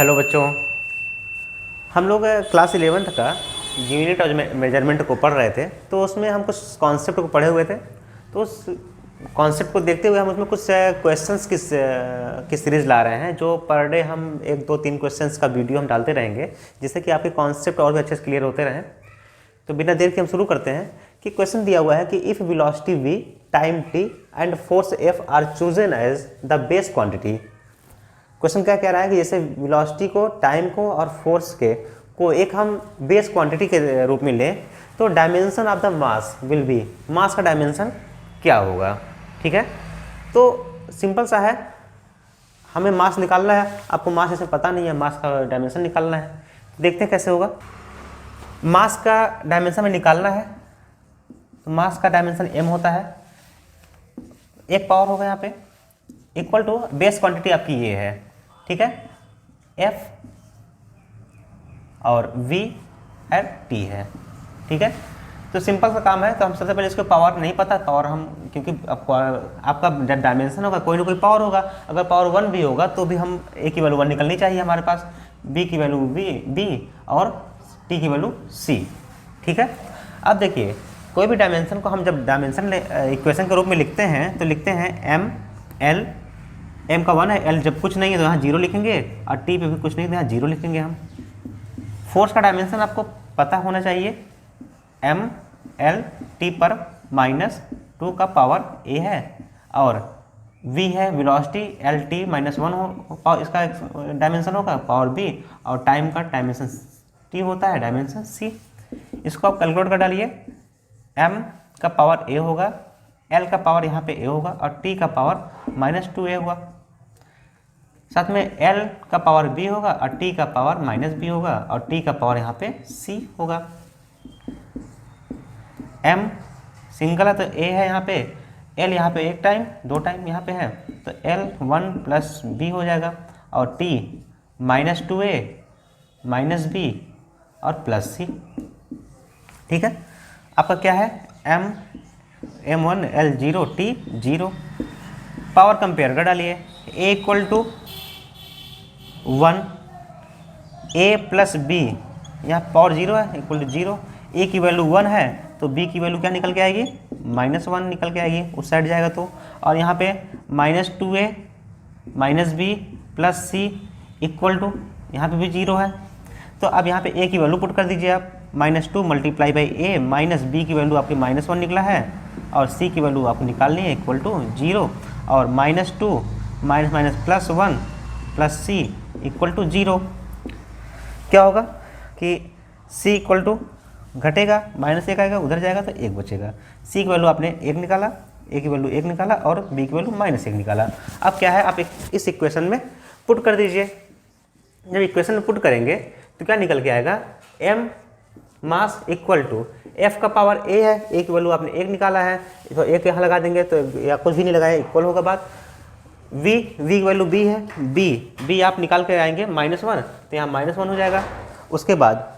Hello बच्चों, हम लोग क्लास 11th का यूनिट और मेजरमेंट को पढ़ रहे थे। तो उसमें हम कुछ कॉन्सेप्ट को पढ़े हुए थे। तो उस कॉन्सेप्ट को देखते हुए हम उसमें कुछ क्वेश्चंस की सीरीज़ ला रहे हैं, जो पर डे हम 1 2 3 क्वेश्चंस का वीडियो हम डालते रहेंगे, जिससे कि आपके कॉन्सेप्ट और भी अच्छे से क्लियर होते रहें। तो बिना देर के हम शुरू करते हैं कि क्वेश्चन दिया हुआ है कि if velocity v, time t and force f are chosen as the base quantity. Question क्या कह रहा है कि जैसे वेलोसिटी को, टाइम को और फोर्स को एक हम बेस क्वांटिटी के रूप में लें, तो dimension of the mass will be, mass का डायमेंशन क्या होगा। ठीक है, तो सिंपल सा है, हमें मास निकालना है। आपको मास ऐसे पता नहीं है, मास का डायमेंशन निकालना है। देखते हैं कैसे होगा। मास का डायमेंशन में निकालना है, तो मास का डायमेंशन m होता है, एक पावर होगा यहाँ पे, इक्वल टू बेस क्वांटिटी आपकी ये है। ठीक है, f और v एंड t है। ठीक है, तो सिंपल सा काम है। तो हम सबसे पहले इसको पावर नहीं पता, पावर हम, क्योंकि आपका डायमेंशन होगा, कोई ना कोई पावर होगा। अगर पावर 1 भी होगा तो भी हम a की वैल्यू 1 निकलनी चाहिए हमारे पास, b की वैल्यू b और t की वैल्यू c। ठीक है, अब देखिए, कोई भी डायमेंशन को हम जब डायमेंशन इक्वेशन के रूप में लिखते हैं तो लिखते हैं m l, m का 1 है, l जब कुछ नहीं है तो यहाँ 0 लिखेंगे, और t पे भी कुछ नहीं तो यहाँ 0 लिखेंगे हम। फोर्स का डायमेंशन आपको पता होना चाहिए, m l t पर -2 का पावर a है, और v है वेलोसिटी, l t -1 हो इसका डायमेंशन होगा, पावर b, और टाइम का डायमेंशन t होता है, डायमेंशन c। इसको आप कैलकुलेट कर डालिए। m का पावर a होगा, l का पावर यहाँ पे a होगा, और t का पावर -2a होगा। साथ में l का पावर b होगा, और t का पावर -b होगा, और t का पावर यहाँ पे c होगा। m सिंगल है तो a है यहाँ पे, l यहाँ पे 1 टाइम 2 टाइम यहाँ पे है, तो l 1 + b हो जाएगा, और t -2a -b और +c। ठीक है, आपका क्या है, m1 l 0 t 0। Power compare कर डालिए, a = 1, a + b, यहाँ पावर 0 है, इक्वल टू 0। a की वैल्यू 1 है तो b की वैल्यू क्या निकल के आएगी, -1 निकल के आएगी, उस साइड जाएगा तो। और यहाँ पे -2a -b + c equal to, यहाँ पे भी 0 है। तो अब यहाँ पे a की वैल्यू पुट कर दीजिए आप, -2 × a -b की वैल्यू आपकी -1 निकला है, और c की वैल्यू आपको निकालनी है, इक्वल टू 0, और -2 +1 + c इक्वल टू 0। क्या होगा कि c इक्वल टू घटेगा, -1 आएगा, उधर जाएगा तो 1 बचेगा। c की वैल्यू आपने 1 निकाला, a की वैल्यू 1 निकाला, और b की वैल्यू -1 निकाला। अब क्या है, आप इस इक्वेशन में पुट कर दीजिए। जब इक्वेशन में पुट करेंगे तो क्या निकल के आएगा, m mass equal to f का पावर a है, a की वैल्यू आपने 1 निकाला है, तो 1 यहाँ लगा देंगे, तो या कुछ भी नहीं लगाया, इक्वल होगा बात। v की वैल्यू b है, b आप निकाल के आएंगे -1, तो यहाँ -1 हो जाएगा। उसके बाद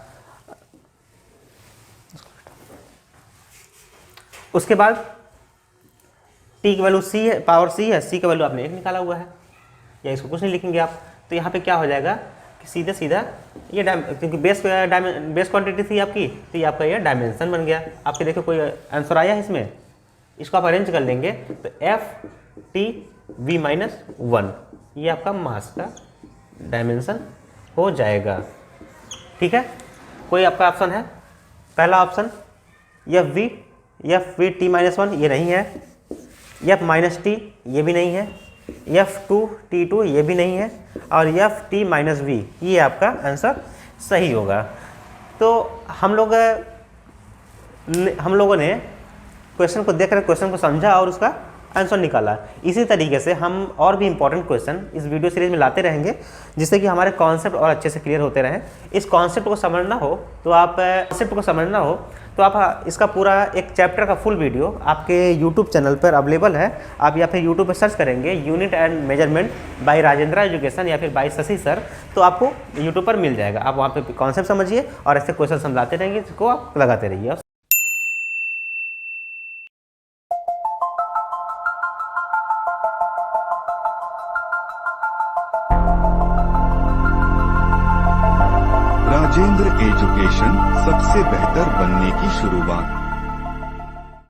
t की वैल्यू c है, पावर c है, c की वैल्यू आपने 1 निकाला हुआ है, या इसको कुछ नहीं लिखेंगे आप। तो यहाँ पे क्या हो जाएगा कि सीधा सीधा ये क्योंकि बेस क्वांटिटी थी आपकी, तो ये आपका ये डायमेंशन बन गया। आपके देखो कोई आंसर आया है इसमें, इसको आप अरेंज कर लेंगे तो f t v - 1 ये आपका मास का डायमेंशन हो जाएगा। ठीक है, कोई आपका ऑप्शन है, पहला ऑप्शन f v t -1 ये नहीं है, f -t ये भी नहीं है, f2 t2 ये भी नहीं है, और f t - v ये आपका आंसर सही होगा। तो हम लोगों ने क्वेश्चन को देखकर क्वेश्चन को समझा और उसका आंसर निकाला। इसी तरीके से हम और भी इंपॉर्टेंट क्वेश्चन इस वीडियो सीरीज में लाते रहेंगे, जिससे कि हमारे कॉन्सेप्ट और अच्छे से क्लियर होते रहें। इस कॉन्सेप्ट को समझना हो तो आप इसका पूरा एक चैप्टर का फुल वीडियो आपके यूट्यूब चैनल पर अवेलेबल है। आप या फिर यूट्यूब पर सर्च करेंगे unit and measurement by Rajendra Education या फिर बाय शशि सर, तो आपको यूट्यूब पर मिल जाएगा। आप वहाँ पे कॉन्सेप्ट समझिए और ऐसे क्वेश्चन समझाते रहेंगे, इसको आप लगाते रहिए। राजेंद्र एजुकेशन, सबसे बेहतर बनने की शुरुआत।